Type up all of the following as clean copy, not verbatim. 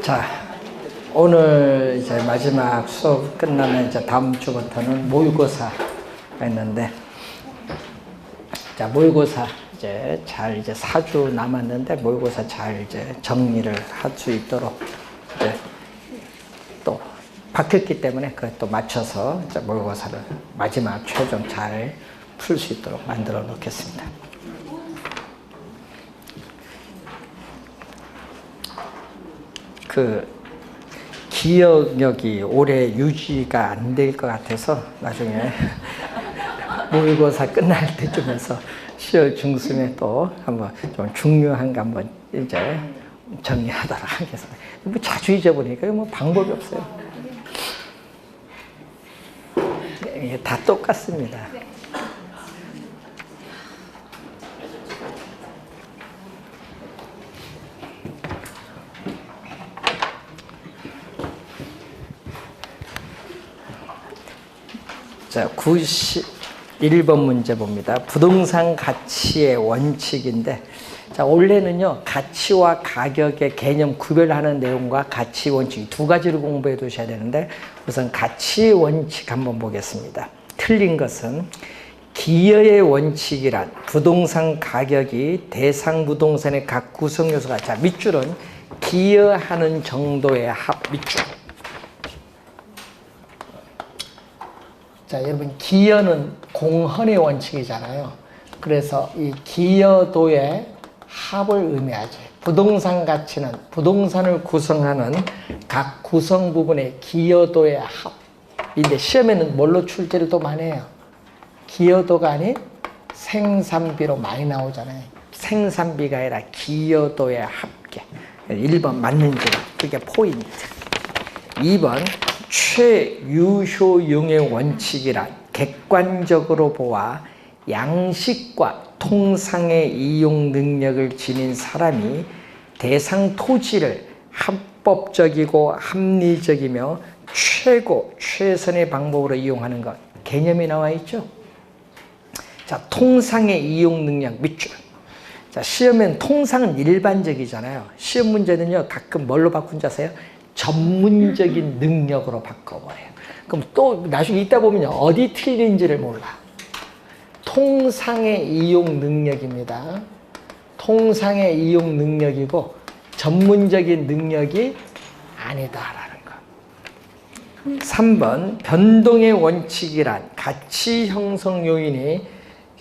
자, 오늘 이제 마지막 수업 끝나면 이제 다음 주부터는 모의고사가 있는데, 자, 모의고사 이제 잘 이제 4주 남았는데 모의고사 잘 이제 정리를 할 수 있도록 이제 또 바뀌었기 때문에 그에 또 맞춰서 이제 모의고사를 마지막 최종 잘 풀 수 있도록 만들어 놓겠습니다. 그 기억력이 오래 유지가 안 될 것 같아서 나중에 모의고사 끝날 때쯤에서 10월 중순에 또 한번 좀 중요한 거 한번 이제 정리하도록 하겠습니다. 뭐 자주 잊어버리니까 뭐 방법이 없어요. 이게 다 똑같습니다. 자, 91번 문제 봅니다. 부동산 가치의 원칙인데, 자, 원래는요, 가치와 가격의 개념 구별하는 내용과 가치 원칙 두 가지를 공부해 두셔야 되는데, 우선 가치 원칙 한번 보겠습니다. 틀린 것은 기여의 원칙이란 부동산 가격이 대상 부동산의 각 구성 요소가, 자, 밑줄은 기여하는 정도의 합, 밑줄. 자, 여러분, 기여는 공헌의 원칙이잖아요. 그래서 이 기여도의 합을 의미하죠. 부동산 가치는 부동산을 구성하는 각 구성 부분의 기여도의 합인데, 시험에는 뭘로 출제를 또 많이 해요? 기여도가 아닌 생산비로 많이 나오잖아요. 생산비가 아니라 기여도의 합계. 1번 맞는지, 그게 포인트. 2번 최유효용의 원칙이란 객관적으로 보아 양식과 통상의 이용 능력을 지닌 사람이 대상 토지를 합법적이고 합리적이며 최선의 방법으로 이용하는 것. 개념이 나와 있죠? 자, 통상의 이용 능력 밑줄. 자, 시험엔 통상은 일반적이잖아요. 시험 문제는요, 가끔 뭘로 바꾼 줄 아세요? 전문적인 능력으로 바꿔버려요. 그럼 또 나중에 있다 보면요, 어디 틀린지를 몰라. 통상의 이용 능력입니다. 통상의 이용 능력이고 전문적인 능력이 아니다라는 거. 3번 변동의 원칙이란 가치 형성 요인이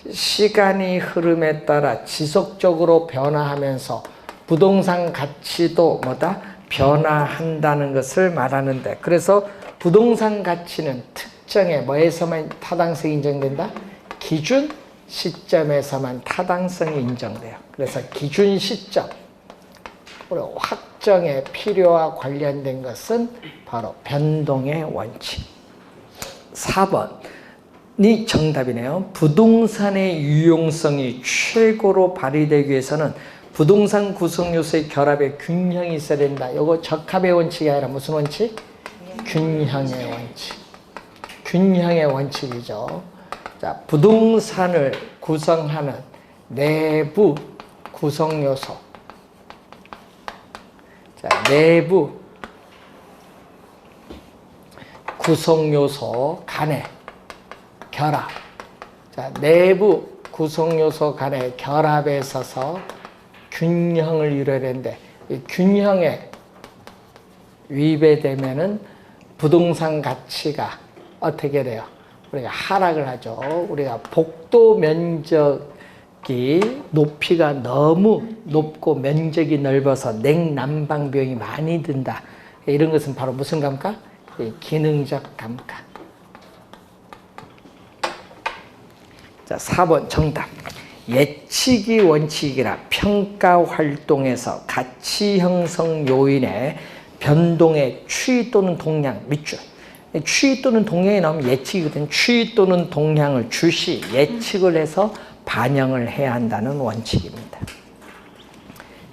시간의 흐름에 따라 지속적으로 변화하면서 부동산 가치도 뭐다? 변화한다는 것을 말하는데, 그래서 부동산 가치는 특정의 뭐에서만 타당성이 인정된다? 기준 시점에서만 타당성이 인정돼요. 그래서 기준 시점, 확정의 필요와 관련된 것은 바로 변동의 원칙. 4번이 정답이네요. 부동산의 유용성이 최고로 발휘되기 위해서는 부동산 구성 요소의 결합에 균형이 있어야 된다. 이거 적합의 원칙이 아니라 무슨 원칙? 균형의 원칙. 균형의 원칙이죠. 자, 부동산을 구성하는 내부 구성 요소. 자, 내부 구성 요소 간의 결합. 자, 내부 구성 요소 간의 결합에 있어서 균형을 이뤄야 되는데, 이 균형에 위배되면은 부동산 가치가 어떻게 돼요? 우리가 하락을 하죠. 우리가 복도 면적이 높이가 너무 높고 면적이 넓어서 냉난방 비용이 많이 든다. 이런 것은 바로 무슨 감가? 기능적 감가. 자, 4번 정답. 예측이 원칙이라 평가 활동에서 가치 형성 요인의 변동의 추이 또는 동향 밑줄. 추이 또는 동향이 나오면 예측이거든요. 추이 또는 동향을 주시 예측을 해서 반영을 해야 한다는 원칙입니다.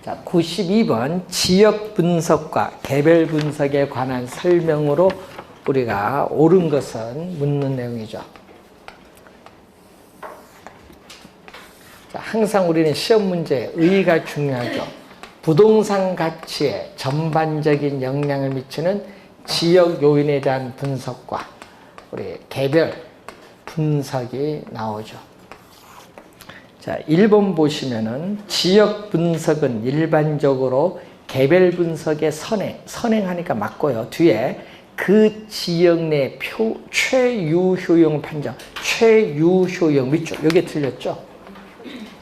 자, 92번 지역 분석과 개별 분석에 관한 설명으로 우리가 옳은 것은 묻는 내용이죠. 항상 우리는 시험 문제에 의의가 중요하죠. 부동산 가치에 전반적인 영향을 미치는 지역 요인에 대한 분석과 우리 개별 분석이 나오죠. 자, 1번 보시면은 지역 분석은 일반적으로 개별 분석의 선행하니까 맞고요. 뒤에 그 지역 내 최유효용 판정, 최유효용 밑줄, 이게 틀렸죠?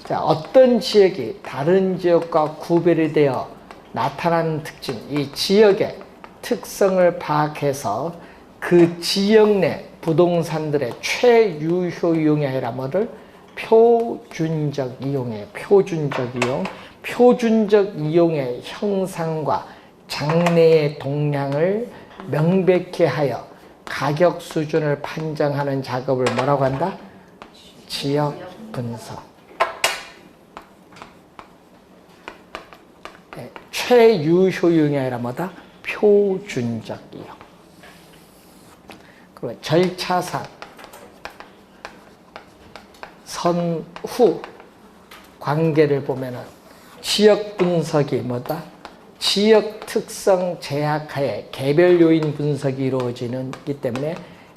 자, 어떤 지역이 다른 지역과 구별이 되어 나타나는 특징, 이 지역의 특성을 파악해서 그 지역 내 부동산들의 최유효용이 아니라 뭐를? 표준적 이용이에요. 표준적 이용. 표준적 이용의 형상과 장래의 동향을 명백히 하여 가격 수준을 판정하는 작업을 뭐라고 한다? 지역 분석. 네, 최유효용이 아니라 뭐다? 표준적 이용. 그리고 절차상 선후 관계를 보면은 지역 분석이 뭐다? 지역 특성 제약하에 개별 요인 분석이 이루어지기 때문에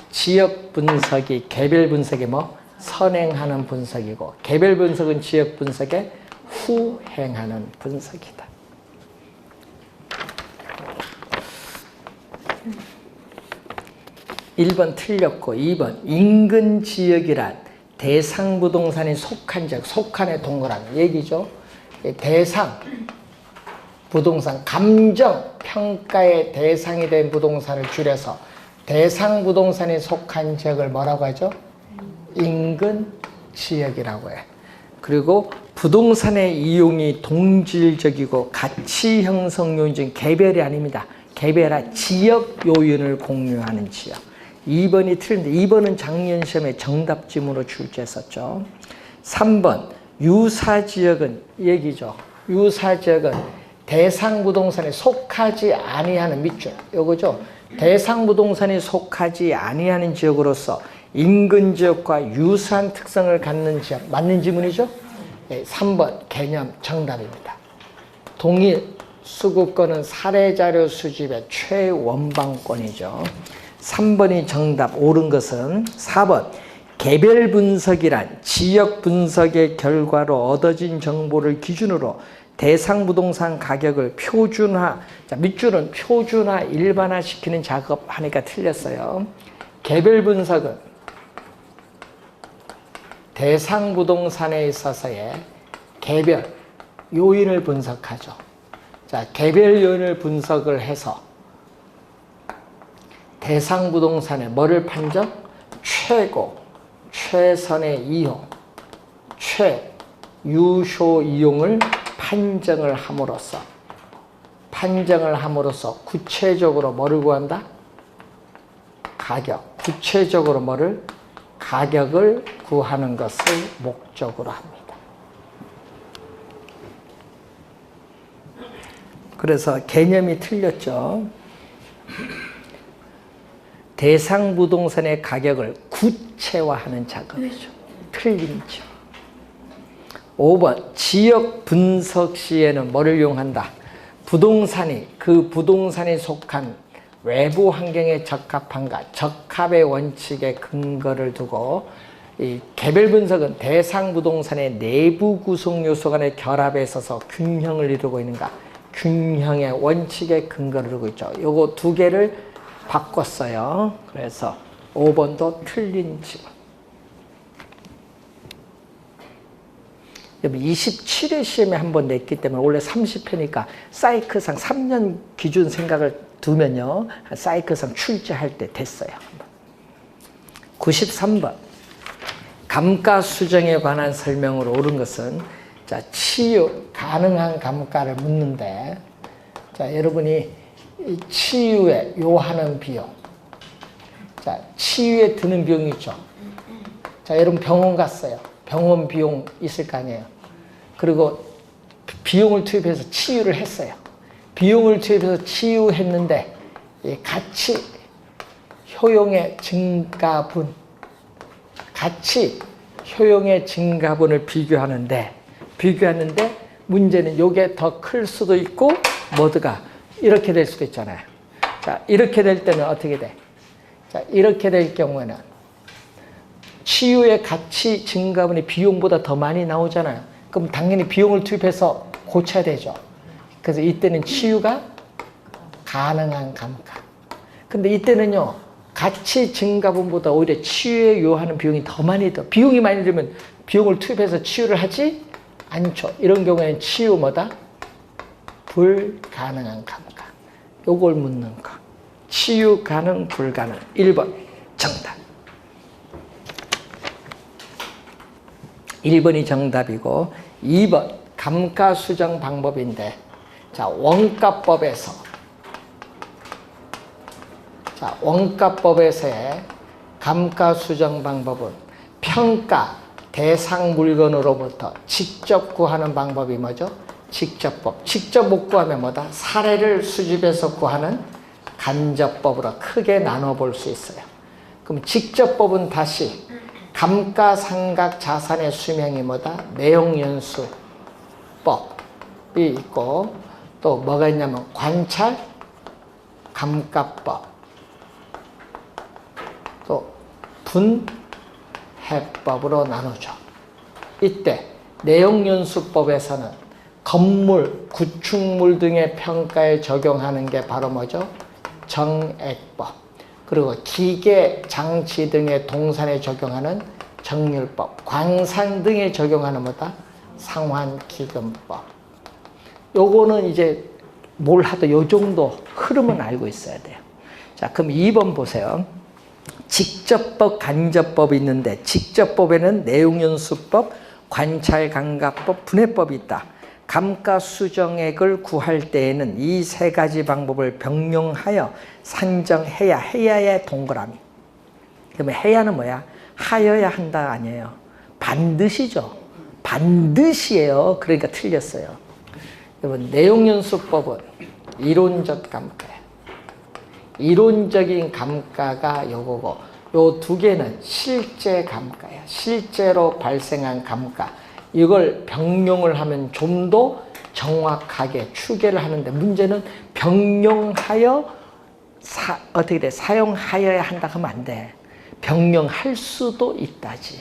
지역 분석이 개별 분석에 뭐? 선행하는 분석이고 개별 분석은 지역 분석에 후행하는 분석이다. (1번) 틀렸고 (2번) 인근 지역이란 대상 부동산이 속한 지역, 속한에 동그라미 얘기죠. 대상 부동산, 감정 평가의 대상이 된 부동산을 줄여서 대상 부동산이 속한 지역을 뭐라고 하죠? 인근 지역이라고 해. 그리고 부동산의 이용이 동질적이고 가치 형성 요인적인 개별이 아닙니다. 개별화 지역 요인을 공유하는 지역. 2번이 틀린데 2번은 작년 시험에 정답지문으로 출제했었죠. 3번 유사지역은 얘기죠. 유사지역은 대상 부동산에 속하지 아니하는 밑줄 요거죠. 대상 부동산에 속하지 아니하는 지역으로서 인근 지역과 유사한 특성을 갖는 지역. 맞는 지문이죠? 네, 3번 개념 정답입니다. 동일 수급권은 사례자료 수집의 최원방권이죠. 3번이 정답. 옳은 것은 4번 개별 분석이란 지역 분석의 결과로 얻어진 정보를 기준으로 대상 부동산 가격을 표준화, 자, 밑줄은 표준화, 일반화시키는 작업하니까 틀렸어요. 개별 분석은 대상 부동산에 있어서의 개별 요인을 분석하죠. 자, 개별 요인을 분석을 해서 대상 부동산에 뭐를 판정? 최고, 최선의 이용, 최유효 이용을 판정을 함으로써 구체적으로 뭐를 구한다? 가격. 구체적으로 뭐를? 가격을 구하는 것을 목적으로 합니다. 그래서 개념이 틀렸죠. 대상 부동산의 가격을 구체화하는 작업이죠. 틀림이죠. 5번 지역 분석 시에는 뭐를 이용한다? 부동산이 그 부동산에 속한 외부 환경에 적합한가, 적합의 원칙에 근거를 두고 이 개별 분석은 대상 부동산의 내부 구성 요소 간의 결합에 있어서 균형을 이루고 있는가, 균형의 원칙에 근거를 두고 있죠. 요거 두 개를 바꿨어요. 그래서 5번도 틀린 지문. 27회 시험에 한번 냈기 때문에 원래 30회니까 사이클상 3년 기준 생각을 두면요. 사이클상 출제할 때 됐어요. 93번. 감가 수정에 관한 설명으로 옳은 것은 자, 치유 가능한 감가를 묻는데 자, 여러분이 이 치유에 요하는 비용. 자, 치유에 드는 비용이 있죠. 자, 여러분 병원 갔어요. 병원 비용 있을 거 아니에요. 그리고 비용을 투입해서 치유를 했어요. 비용을 투입해서 치유했는데 이 가치 효용의 증가분, 가치 효용의 증가분을 비교하는데 비교하는데 문제는 요게 더 클 수도 있고 모두가 이렇게 될 수도 있잖아요. 자, 이렇게 될 때는 어떻게 돼? 자, 이렇게 될 경우에는 치유의 가치 증가분이 비용보다 더 많이 나오잖아요. 그럼 당연히 비용을 투입해서 고쳐야 되죠. 그래서 이때는 치유가 가능한 감가. 근데 이때는요, 가치 증가분보다 오히려 치유에 요하는 비용이 더 많이 더. 비용이 많이 들면 비용을 투입해서 치유를 하지 않죠. 이런 경우에는 치유 뭐다? 불가능한 감가. 요걸 묻는 거. 치유 가능, 불가능. 1번 정답. 1번이 정답이고 2번 감가 수정 방법인데 자, 원가법에서의 감가 수정 방법은 평가 대상 물건으로부터 직접 구하는 방법이 뭐죠? 직접법. 직접 못 구하면 뭐다? 사례를 수집해서 구하는 간접법으로 크게 나눠볼 수 있어요. 그럼 직접법은 다시 감가상각 자산의 수명이 뭐다? 내용연수법이 있고 또 뭐가 있냐면 관찰 감가법 또 분해법으로 나누죠. 이때 내용연수법에서는 건물, 구축물 등의 평가에 적용하는 게 바로 뭐죠? 정액법. 그리고 기계, 장치 등의 동산에 적용하는 정률법. 광산 등에 적용하는 뭐다? 상환기금법. 요거는 이제 뭘 하도 요 정도 흐름은 알고 있어야 돼요. 자, 그럼 2번 보세요. 직접법, 간접법이 있는데 직접법에는 내용연수법, 관찰감가법, 분해법이 있다. 감가수정액을 구할 때에는 이 세 가지 방법을 병용하여 산정해야, 해야의 동그라미. 그러면 해야는 뭐야? 하여야 한다 아니에요. 반드시죠. 반드시예요. 그러니까 틀렸어요. 여러분, 내용연수법은 이론적 감가예요. 이론적인 감가가 요거고 요 두 개는 실제 감가예요. 실제로 발생한 감가. 이걸 병용을 하면 좀 더 정확하게 추계를 하는데 문제는 병용하여 어떻게 돼? 사용하여야 한다 하면 안 돼. 병용할 수도 있다지.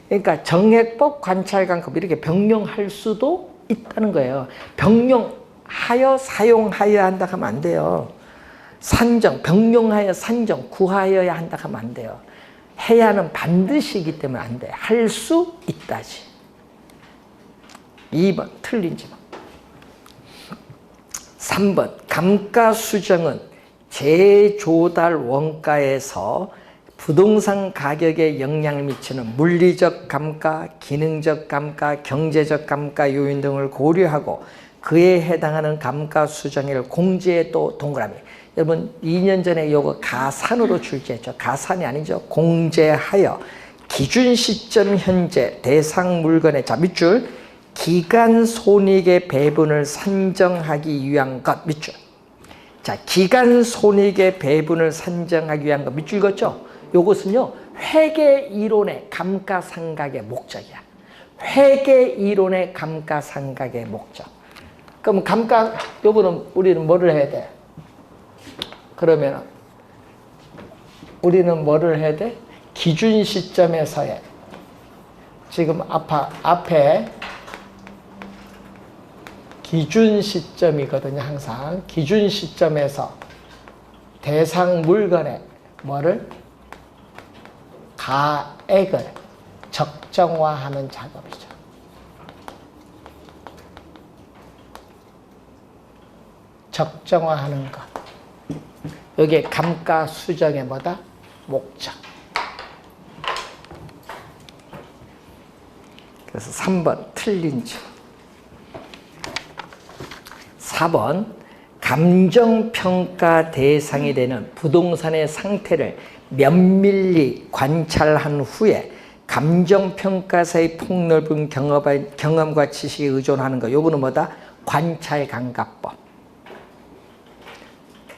그러니까 정액법, 관찰감법 이렇게 병용할 수도 있다는 거예요. 병용하여 사용하여야 한다 하면 안 돼요. 산정, 병용하여 산정, 구하여야 한다 하면 안 돼요. 해야는 반드시이기 때문에 안 돼. 할 수 있다지. 2번 틀린지 마. 3번 감가수정은 재조달 원가에서 부동산 가격에 영향을 미치는 물리적 감가, 기능적 감가, 경제적 감가 요인 등을 고려하고 그에 해당하는 감가수정액을 공제에 또 동그라미. 여러분 2년 전에 이거 가산으로 출제했죠. 가산이 아니죠. 공제하여 기준 시점 현재 대상 물건의 자 밑줄 기간 손익의 배분을 산정하기 위한 것 밑줄. 자, 기간 손익의 배분을 산정하기 위한 것 밑줄 읽었죠? 요것은요 회계 이론의 감가상각의 목적이야. 회계 이론의 감가상각의 목적. 그럼 요거는 우리는 뭐를 해야 돼? 그러면 우리는 뭐를 해야 돼? 기준 시점에서의 지금 앞에 기준 시점이거든요. 항상 기준 시점에서 대상 물건의 뭐를 가액을 적정화하는 작업이죠. 적정화하는 것. 여기에 감가수정의 뭐다? 목적. 그래서 3번 틀린 줄. 4번 감정평가 대상이 되는 부동산의 상태를 면밀히 관찰한 후에 감정평가사의 폭넓은 경험과 지식에 의존하는 거. 요거는 뭐다? 관찰감가법.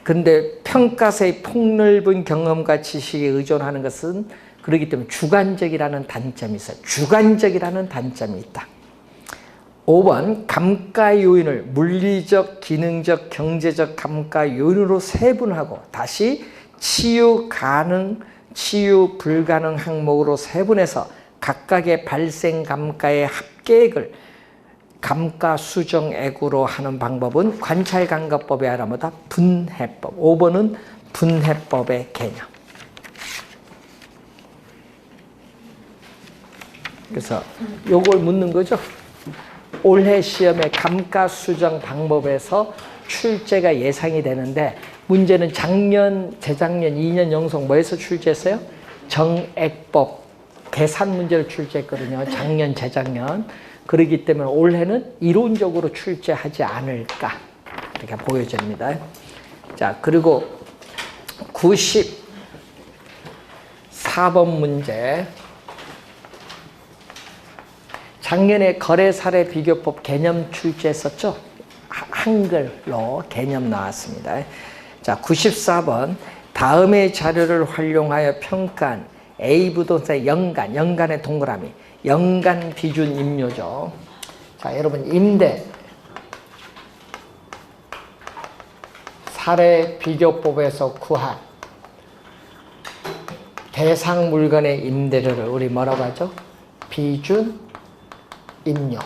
근데 평가사의 폭넓은 경험과 지식에 의존하는 것은 그렇기 때문에 주관적이라는 단점이 있어요. 주관적이라는 단점이 있다. 5번 감가 요인을 물리적, 기능적, 경제적 감가 요인으로 세분하고 다시 치유 가능, 치유 불가능 항목으로 세분해서 각각의 발생 감가의 합계액을 감가 수정액으로 하는 방법은 관찰감가법이 아니라 뭐다? 분해법. 5번은 분해법의 개념. 그래서 요걸 묻는 거죠. 올해 시험의 감가 수정 방법에서 출제가 예상이 되는데 문제는 작년, 재작년, 2년 연속 뭐에서 출제했어요? 정액법 계산 문제를 출제했거든요. 작년, 재작년. 그렇기 때문에 올해는 이론적으로 출제하지 않을까 이렇게 보여집니다. 자, 그리고 94번 문제. 작년에 거래사례 비교법 개념 출제했었죠? 한글로 개념 나왔습니다. 자, 94번. 다음의 자료를 활용하여 평가한 A 부동산의 연간의 동그라미. 연간 비준 임료죠. 자, 여러분 임대 사례 비교법에서 구한 대상 물건의 임대료를 우리 뭐라고 하죠? 비준 임료.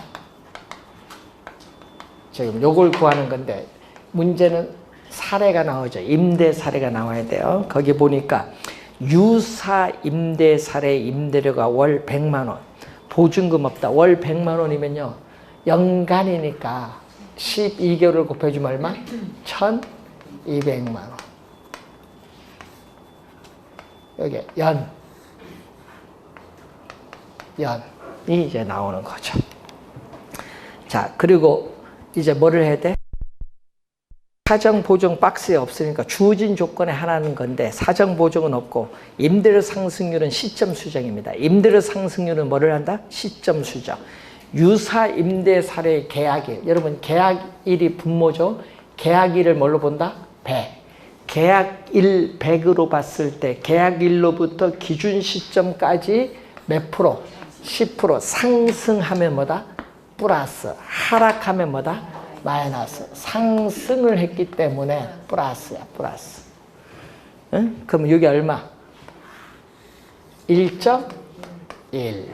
지금 요걸 구하는 건데 문제는 사례가 나오죠. 임대 사례가 나와야 돼요. 거기 보니까 유사 임대 사례 임대료가 월 100만 원. 보증금 없다. 월 100만 원이면요. 연간이니까 12개월을 곱해주면 얼마? 1,200만 원. 여기 연이 이제 나오는 거죠. 자, 그리고 이제 뭐를 해야 돼? 사정 보정 박스에 없으니까 주어진 조건에 하나는 건데 사정 보정은 없고 임대료 상승률은 시점 수정입니다. 임대료 상승률은 뭐를 한다? 시점 수정. 유사 임대 사례의 계약일. 여러분 계약일이 분모죠. 계약일을 뭘로 본다? 100. 계약일 100으로 봤을 때 계약일로부터 기준 시점까지 몇 프로? 10% 상승하면 뭐다? 플러스. 하락하면 뭐다? 마이너스. 상승을 했기 때문에 플러스야, 플러스. 응? 그럼 여기 얼마? 1.1.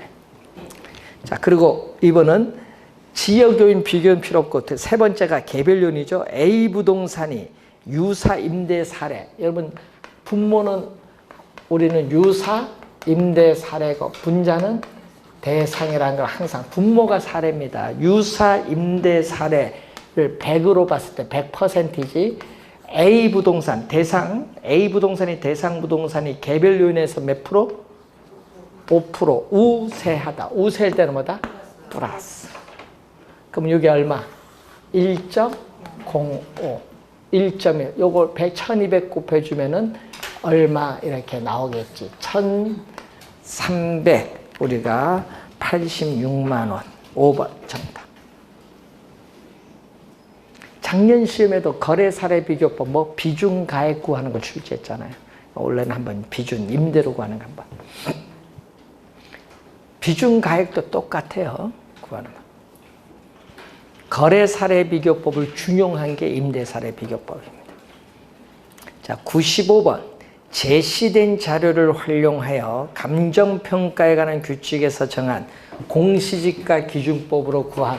자, 그리고 이번은 지역요인 비교는 필요 없고 세 번째가 개별요인이죠. A 부동산이 유사 임대 사례. 여러분 분모는 우리는 유사 임대 사례고 분자는 대상이라는 걸 항상 분모가 사례입니다. 유사 임대 사례 를 100으로 봤을 때 100%이지 A 부동산 대상 A 부동산이 대상 부동산이 개별 요인에서 몇 프로? 5% 우세하다. 우세할 때는 뭐다? 플러스. 그럼 여기 얼마? 1.05 1.1 요걸 1200 곱해주면은 얼마 이렇게 나오겠지. 1300 우리가 86만 원. 5번 정답. 작년 시험에도 거래 사례 비교법 뭐 비중 가액 구하는 걸 출제했잖아요. 원래는 한번 비준 임대료 구하는 거 한번. 비중 가액도 똑같아요. 구하는 거. 거래 사례 비교법을 준용한 게 임대 사례 비교법입니다. 자, 95번. 제시된 자료를 활용하여 감정평가에 관한 규칙에서 정한 공시지가 기준법으로 구한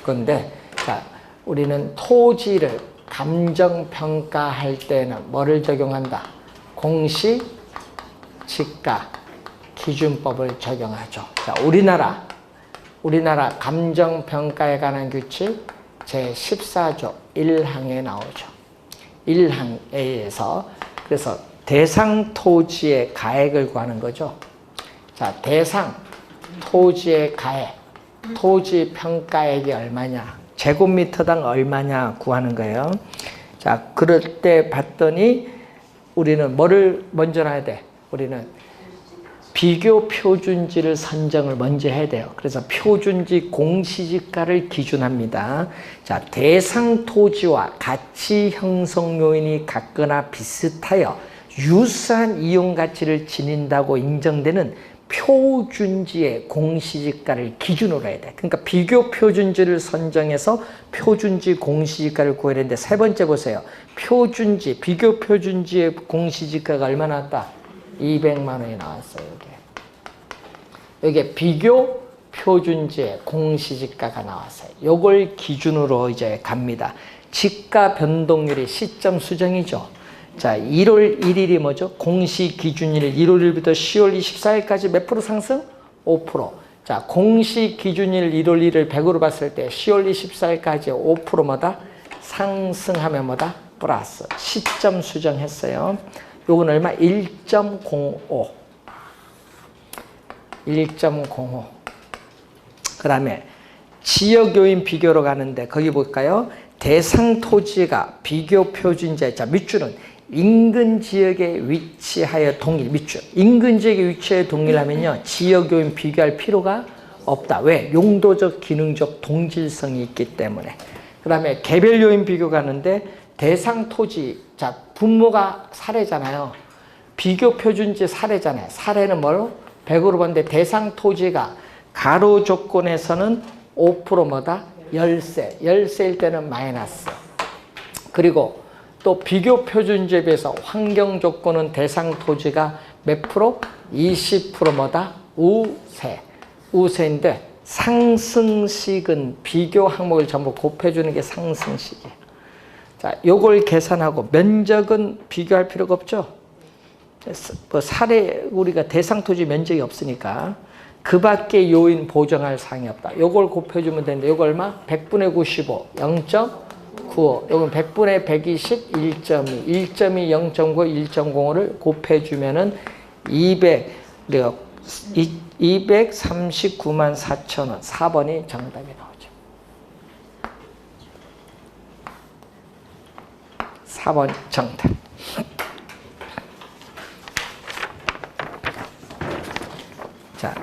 건데, 자, 우리는 토지를 감정평가할 때는 뭐를 적용한다? 공시지가 기준법을 적용하죠. 자, 우리나라 감정평가에 관한 규칙 제14조 1항에 나오죠. 1항에서 그래서 대상 토지의 가액을 구하는 거죠. 자, 대상 토지의 가액, 토지 평가액이 얼마냐? 제곱미터당 얼마냐 구하는 거예요. 자, 그럴 때 봤더니 우리는 뭐를 먼저 해야 돼? 우리는 비교 표준지를 선정을 먼저 해야 돼요. 그래서 표준지 공시지가를 기준합니다. 자, 대상 토지와 가치 형성 요인이 같거나 비슷하여 유사한 이용 가치를 지닌다고 인정되는 표준지의 공시지가를 기준으로 해야 돼. 그러니까 비교 표준지를 선정해서 표준지 공시지가를 구해야 되는데 세 번째 보세요. 표준지, 비교 표준지의 공시지가가 얼마 나왔다? 200만 원이 나왔어요. 여기에 비교 표준지의 공시지가가 나왔어요. 요걸 기준으로 이제 갑니다. 지가 변동률이 시점 수정이죠. 자, 1월 1일이 뭐죠? 공시 기준일 1월 1일부터 10월 24일까지 몇 프로 상승? 5%. 자, 공시 기준일 1월 1일 100으로 봤을 때 10월 24일까지 5%마다 상승하면 뭐다? 플러스. 시점 수정했어요. 요건 얼마? 1.05. 1.05. 그 다음에 지역요인 비교로 가는데 거기 볼까요? 대상 토지가 비교 표준지에, 자, 밑줄은 인근 지역에 위치하여 동일, 밑줄. 인근 지역에 위치하여 동일하면요, 지역요인 비교할 필요가 없다. 왜? 용도적, 기능적 동질성이 있기 때문에. 그 다음에 개별요인 비교 가는데 대상 토지, 자, 분모가 사례잖아요. 비교 표준지 사례잖아요. 사례는 뭐로? 100으로 봤는데 대상 토지가 가로 조건에서는 5%마다 열세. 열세일 때는 마이너스. 그리고 또 비교 표준지에 비해서 환경 조건은 대상 토지가 몇 프로? 20%마다 우세. 우세인데 상승식은 비교 항목을 전부 곱해주는 게 상승식이에요. 자, 요걸 계산하고 면적은 비교할 필요가 없죠. 뭐 사례 우리가 대상 토지 면적이 없으니까 그 밖에 요인 보정할 사항이 없다. 요걸 곱해주면 되는데 요거 얼마? 100분의 95, 0.95. 요건 100분의 120, 1.2. 1.2, 0.9, 1.05를 곱해주면은 239만 4천 원. 4번이 정답이 나오죠. 4번 정답. 자,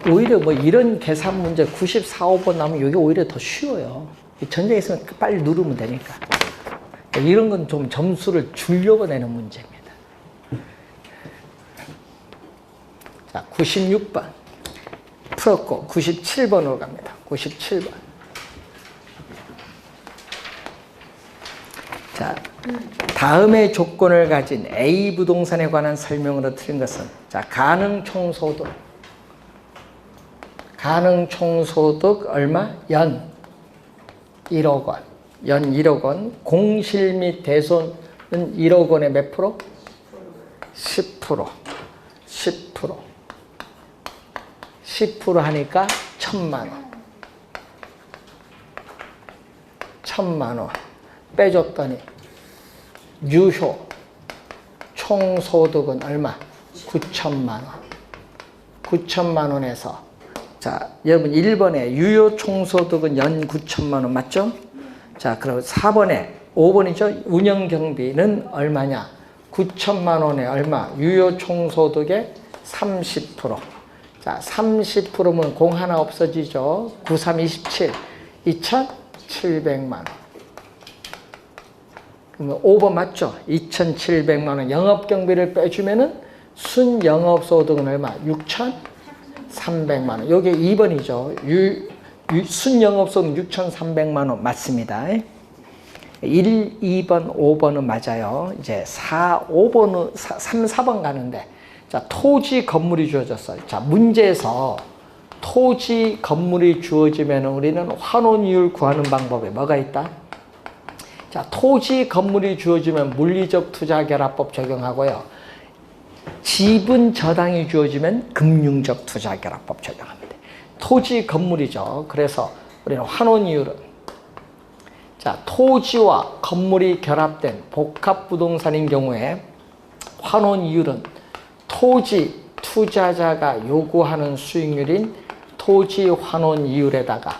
오히려 뭐 이런 계산 문제 94, 5번 나오면 이게 오히려 더 쉬워요. 전쟁에 있으면 빨리 누르면 되니까. 이런 건 좀 점수를 주려고 내는 문제입니다. 자, 96번 풀었고 97번으로 갑니다. 97번. 자, 다음의 조건을 가진 A 부동산에 관한 설명으로 틀린 것은, 자, 가능 총소득 얼마? 연 1억 원. 연 1억 원. 공실 및 대손은 1억 원에 몇 프로? 10%. 10% 하니까 1,000만 원. 1,000만 원. 빼줬더니 유효 총소득은 얼마? 9천만 원. 9천만 원에서, 자, 여러분 1번에 유효 총소득은 연 9천만 원 맞죠? 자, 그럼 4번에 5번이죠. 운영경비는 얼마냐? 9천만 원에 얼마? 유효 총소득의 30%. 자, 30%면 공 하나 없어지죠. 9, 3, 27. 2,700만 원. 그러면 5번 맞죠? 2,700만 원 영업경비를 빼주면은 순영업소득은 얼마? 6,300만 원. 요게 2번이죠. 순영업소득 6,300만 원 맞습니다. 1, 2번, 5번은 맞아요. 이제 4, 5번은 3, 4번 가는데, 자, 토지 건물이 주어졌어요. 자, 문제에서 토지 건물이 주어지면 우리는 환원이율 구하는 방법에 뭐가 있다? 자, 토지 건물이 주어지면 물리적 투자결합법 적용하고요. 지분 저당이 주어지면 금융적 투자결합법 적용합니다. 토지 건물이죠. 그래서 우리는 환원이율은, 자, 토지와 건물이 결합된 복합부동산인 경우에 환원이율은 토지 투자자가 요구하는 수익률인 토지 환원이율에다가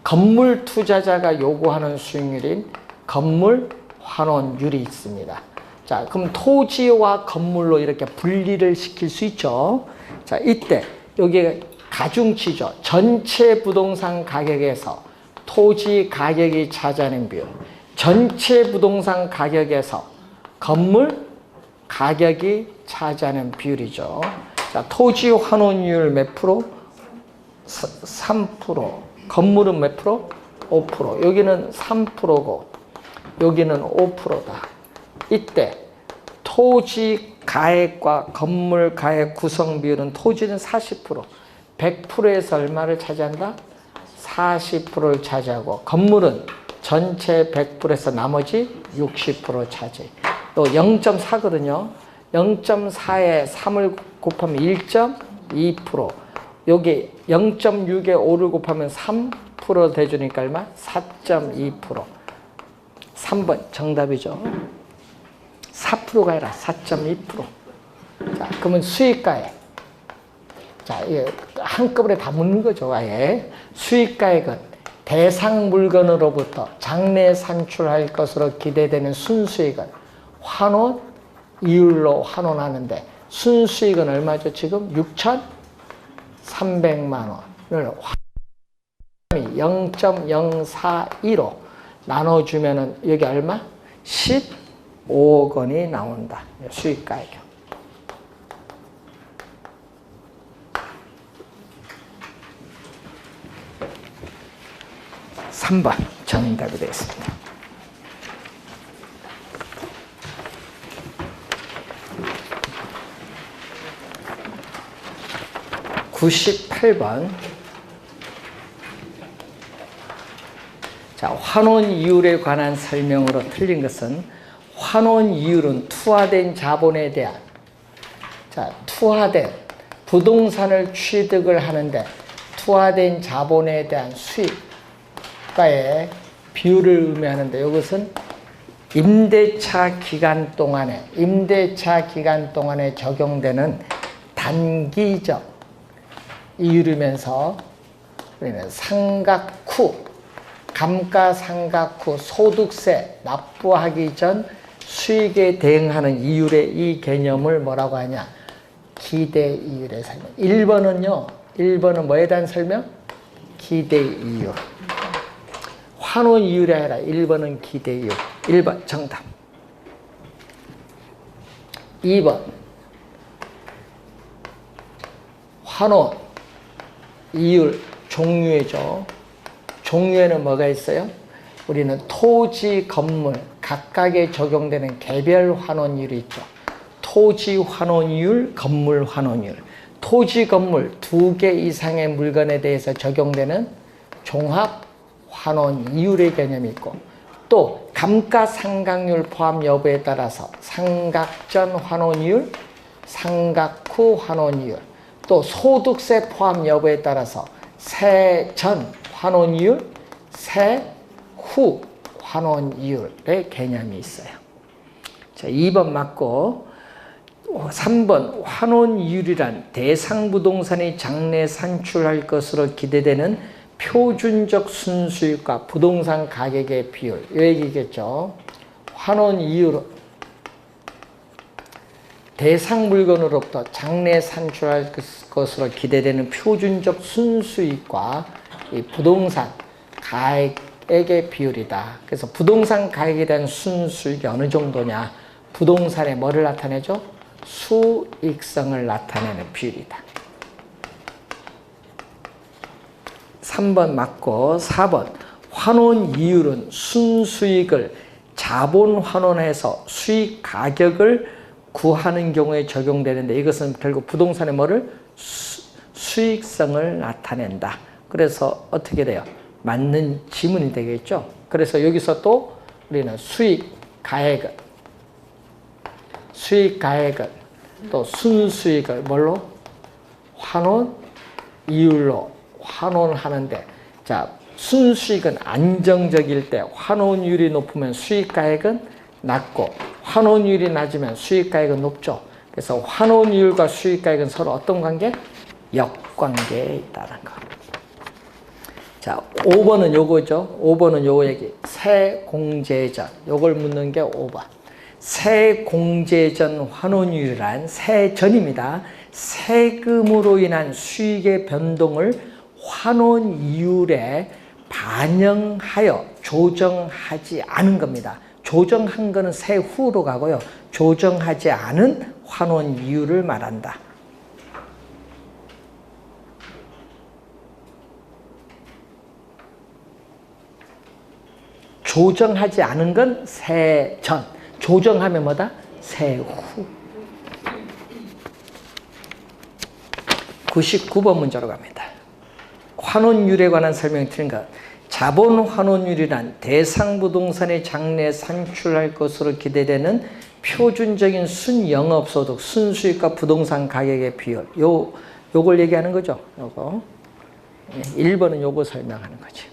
건물 투자자가 요구하는 수익률인 건물 환원율이 있습니다. 자, 그럼 토지와 건물로 이렇게 분리를 시킬 수 있죠. 자, 이때 여기 가중치죠. 전체 부동산 가격에서 토지 가격이 차지하는 비율, 전체 부동산 가격에서 건물 가격이 차지하는 비율이죠. 자, 토지 환원이율 몇 프로? 3%. 건물은 몇 프로? 5%. 여기는 3%고 여기는 5%다. 이때 토지 가액과 건물 가액 구성 비율은 토지는 40%. 100%에서 얼마를 차지한다? 40%를 차지하고 건물은 전체 100%에서 나머지 60% 차지. 또 0.4거든요. 0.4에 3을 곱하면 1.2%. 여기 0.6에 5를 곱하면 3% 돼주니까 얼마? 4.2%. 3번 정답이죠. 4%가 아니라 4.2%. 자, 그러면 수익가액. 자, 이게 한꺼번에 다 묻는 거죠, 아예. 수익가액은 대상 물건으로부터 장래 산출할 것으로 기대되는 순수익은 환원 이율로 환원하는데 순수익은 얼마죠? 지금 6,300만 원을 0.042로 나눠주면은 여기 얼마? 15억 원이 나온다. 수익가액. 3번 정답이 되겠습니다. (98번) 자, 환원 이율에 관한 설명으로 틀린 것은 환원 이율은 투하된 자본에 대한 투하된 부동산을 취득을 하는데 투하된 자본에 대한 수익가의 비율을 의미하는데 이것은 임대차 기간 동안에 적용되는 단기적 이율이면서 우리는 상각 후 감가상각 후 소득세 납부하기 전 수익에 대응하는 이율의 이 개념을 뭐라고 하냐? 기대이율의 설명. 1번은 뭐에 대한 설명? 기대이율. 환원이율이 아니라 1번은 기대이율. 1번 정답. 2번 환원 이율 종류이죠. 종류에는 뭐가 있어요? 우리는 토지, 건물 각각에 적용되는 개별 환원율이 있죠. 토지 환원율, 건물 환원율. 토지, 건물 2개 이상의 물건에 대해서 적용되는 종합 환원 이율의 개념이 있고 또 감가상각률 포함 여부에 따라서 상각 전 환원이율, 상각 후 환원이율 또 소득세 포함 여부에 따라서 세전 환원이율, 세후 환원이율의 개념이 있어요. 자, 2번 맞고 3번 환원이율이란 대상 부동산이 장래 산출할 것으로 기대되는 표준적 순수익과 부동산 가격의 비율 이 얘기겠죠. 환원이율은 대상 물건으로부터 장래 산출할 것으로 기대되는 표준적 순수익과 이 부동산 가액의 비율이다. 그래서 부동산 가액에 대한 순수익이 어느 정도냐? 부동산의 뭐를 나타내죠? 수익성을 나타내는 비율이다. 3번 맞고 4번 환원 이율은 순수익을 자본 환원해서 수익 가격을 구하는 경우에 적용되는데 이것은 결국 부동산의 뭐를? 수익성을 나타낸다. 그래서 어떻게 돼요? 맞는 지문이 되겠죠. 그래서 여기서 또 우리는 수익 가액은 또 순수익을 뭘로? 환원 이율로 환원하는데 자, 순수익은 안정적일 때 환원율이 높으면 수익가액은 낮고 환원율이 낮으면 수익가액은 높죠. 그래서 환원율과 수익가액은 서로 어떤 관계? 역관계에 있다는 거. 자, 5번은 요거죠. 5번은 요거 얘기. 세공제전. 요걸 묻는 게 5번. 세공제전 환원율이란 세전입니다. 세금으로 인한 수익의 변동을 환원이율에 반영하여 조정하지 않은 겁니다. 조정한 거는 세후로 가고요. 조정하지 않은 환원이율을 말한다. 조정하지 않은 건 세전. 조정하면 뭐다? 세후. 99번 문제로 갑니다. 환원율에 관한 설명이 틀린 것. 자본 환원율이란 대상 부동산의 장래에 산출할 것으로 기대되는 표준적인 순영업소득, 순수익과 부동산 가격의 비율. 요걸 얘기하는 거죠. 요거. 1번은 요거 설명하는 거지.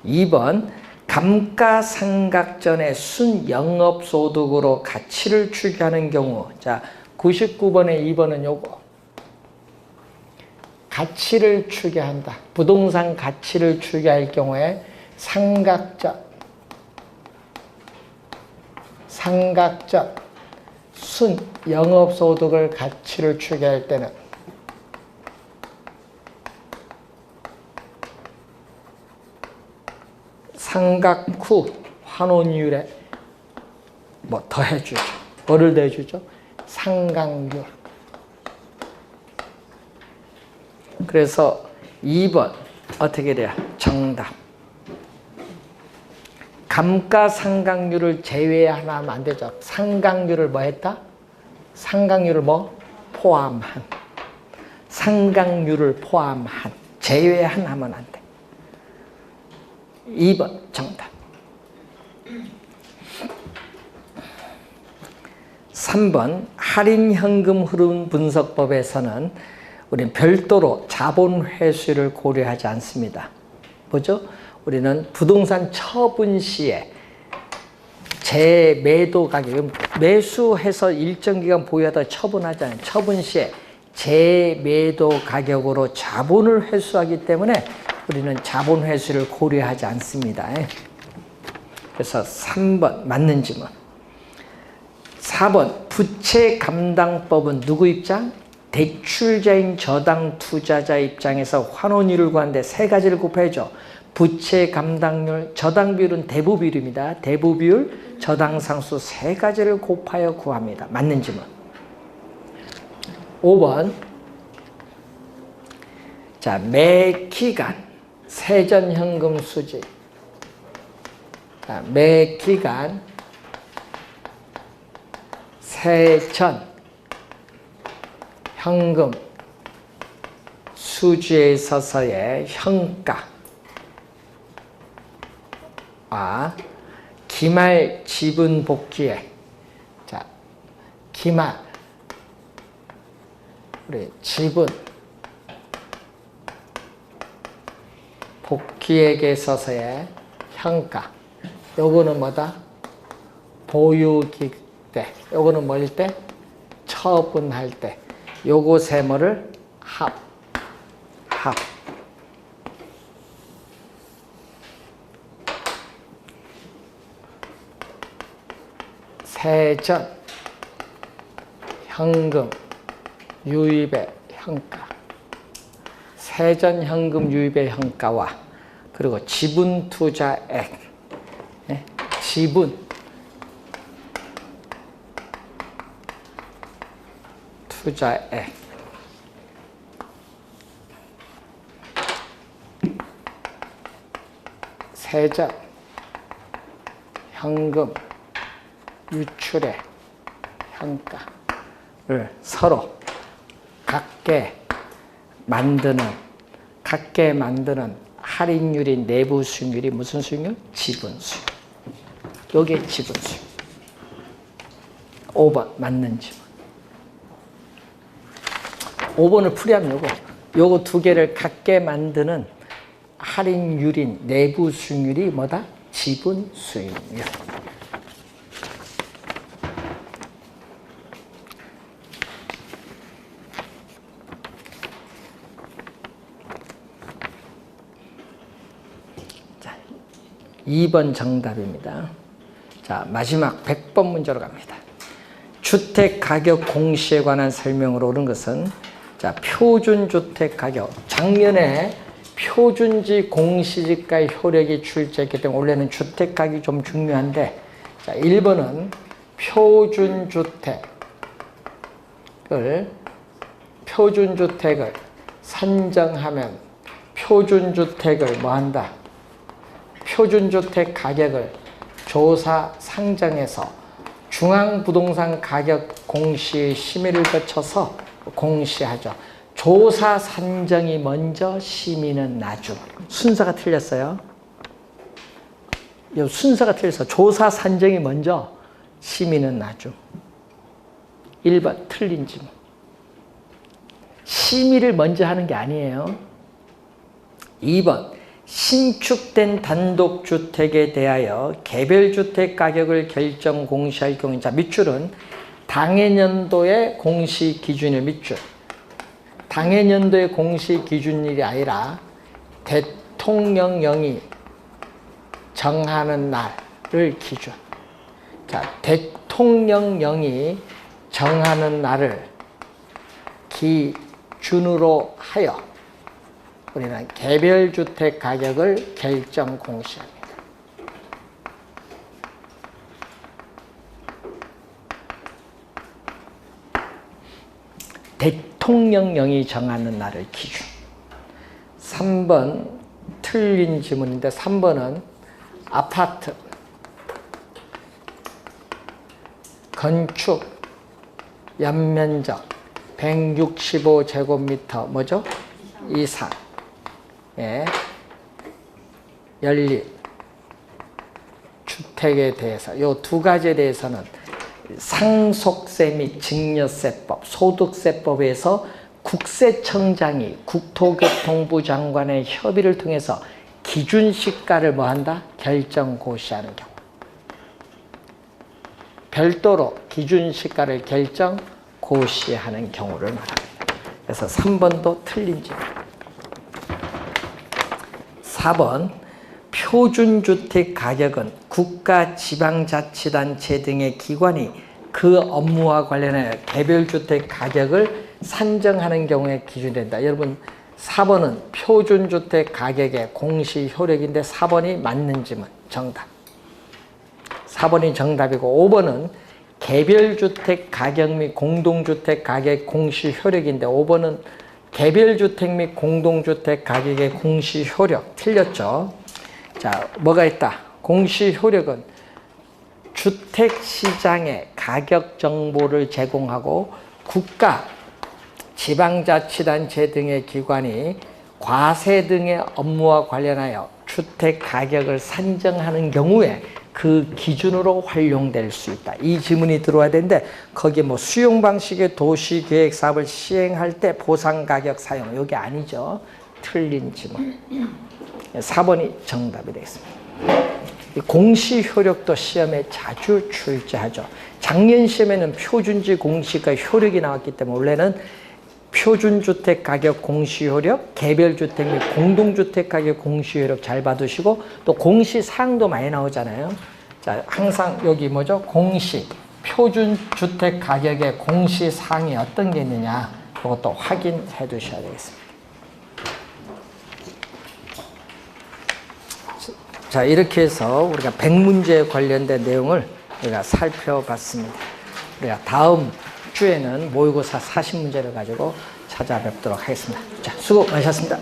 2번, 감가상각전의 순영업소득으로 가치를 추계하는 경우. 자, 99번에 2번은 요거. 가치를 추계한다. 부동산 가치를 추계할 경우에 상각전 순 영업소득을 가치를 추계할 때는 상각 후 환원율에 뭐 더해주죠. 뭐를 더해주죠? 상각률. 그래서 2번 어떻게 돼요? 정답. 감가상각률을 제외하면 안 되죠. 상각률을 뭐 했다? 상각률을 뭐? 포함한. 상각률을 포함한. 제외한 하면 안 돼. 2번 정답. 3번 할인현금 흐름 분석법에서는 우리는 별도로 자본 회수를 고려하지 않습니다. 뭐죠? 우리는 부동산 처분 시에 재매도 가격, 매수해서 일정 기간 보유하다 처분하잖아요. 처분 시에 재매도 가격으로 자본을 회수하기 때문에 우리는 자본 회수를 고려하지 않습니다. 그래서 3번 맞는 질문. 4번 부채 감당법은 누구 입장? 대출자인 저당 투자자 입장에서 환원율을 구하는데 세 가지를 곱해야죠. 부채 감당률, 저당 비율은 대부 비율입니다. 대부 비율, 저당 상수 세 가지를 곱하여 구합니다. 맞는 질문. 5번. 자, 매 기간 세전현금 수지. 자, 매 기간 세전 현금 수지에 있어서의 현가와 기말 지분 복귀에, 자, 기말 우리 지분 복귀액에 있어서의 현가. 요거는 뭐다? 보유기 때. 요거는 뭐일 때? 처분할 때. 요거 세 뭐를 합. 세전 현금 유입의 현가. 세전 현금 유입의 현가와 그리고 지분 투자액. 지분 투자액. 세전 현금 유출의 현가를 서로 각계 만드는 할인율인 내부 수익률이 무슨 수익률? 지분 수익. 요게 지분 수익. 5번 맞는 질문. 5번을 풀이하면 요거 두 개를 같게 만드는 할인율인 내부 수익률이 뭐다? 지분 수익률. 자, 2번 정답입니다. 자, 마지막 100번 문제로 갑니다. 주택 가격 공시에 관한 설명으로 옳은 것은, 자, 표준주택 가격. 작년에 표준지 공시지가의 효력이 출제했기 때문에 원래는 주택 가격이 좀 중요한데, 자, 1번은 표준주택을 선정하면 표준주택을 뭐 한다? 표준주택 가격을 조사 상정해서 중앙부동산 가격 공시 심의를 거쳐서 공시하죠. 조사 산정이 먼저, 심의는 나중. 순서가 틀렸어요. 순서가 틀려서 조사 산정이 먼저, 심의는 나중. 1번 틀린 지문. 심의를 먼저 하는 게 아니에요. 2번 신축된 단독주택에 대하여 개별주택 가격을 결정 공시할 경우, 자, 밑줄은 당해년도의 공시 기준일 밑줄. 당해년도의 공시 기준일이 아니라 대통령령이 정하는 날을 기준. 자, 대통령령이 정하는 날을 기준으로 하여 우리는 개별주택 가격을 결정 공시합니다. 대통령령이 정하는 날을 기준. 3번 틀린 지문인데 3번은 아파트 건축 연면적 165제곱미터 뭐죠? 이상 예. 연립 주택에 대해서 이 두 가지에 대해서는 상속세 및 증여세법, 소득세법에서 국세청장이 국토교통부 장관의 협의를 통해서 기준시가를 뭐한다? 결정 고시하는 경우. 별도로 기준시가를 결정 고시하는 경우를 말합니다. 그래서 3번도 틀린 지문. 4번 표준주택 가격은 국가 지방자치단체 등의 기관이 그 업무와 관련하여 개별주택 가격을 산정하는 경우에 기준된다. 여러분 4번은 표준주택 가격의 공시 효력인데 4번이 맞는 지문 정답. 4번이 정답이고 5번은 개별주택 가격 및 공동주택 가격 공시 효력인데 5번은 개별주택 및 공동주택 가격의 공시 효력 틀렸죠. 자, 뭐가 있다? 공시 효력은 주택시장의 가격 정보를 제공하고 국가, 지방자치단체 등의 기관이 과세 등의 업무와 관련하여 주택 가격을 산정하는 경우에 그 기준으로 활용될 수 있다. 이 지문이 들어와야 되는데 거기에 뭐 수용 방식의 도시계획 사업을 시행할 때 보상가격 사용 여기 아니죠. 틀린 지문. 4번이 정답이 되겠습니다. 공시 효력도 시험에 자주 출제하죠. 작년 시험에는 표준지 공시가 효력이 나왔기 때문에 원래는 표준주택 가격 공시 효력, 개별주택 및 공동주택 가격 공시 효력 잘 봐두시고 또 공시 사항도 많이 나오잖아요. 자, 항상 여기 뭐죠? 공시, 표준주택 가격의 공시 사항이 어떤 게 있느냐 그것도 확인해 두셔야 되겠습니다. 자, 이렇게 해서 우리가 100문제에 관련된 내용을 우리가 살펴봤습니다. 우리가 다음 주에는 모의고사 40문제를 가지고 찾아뵙도록 하겠습니다. 자, 수고 많으셨습니다.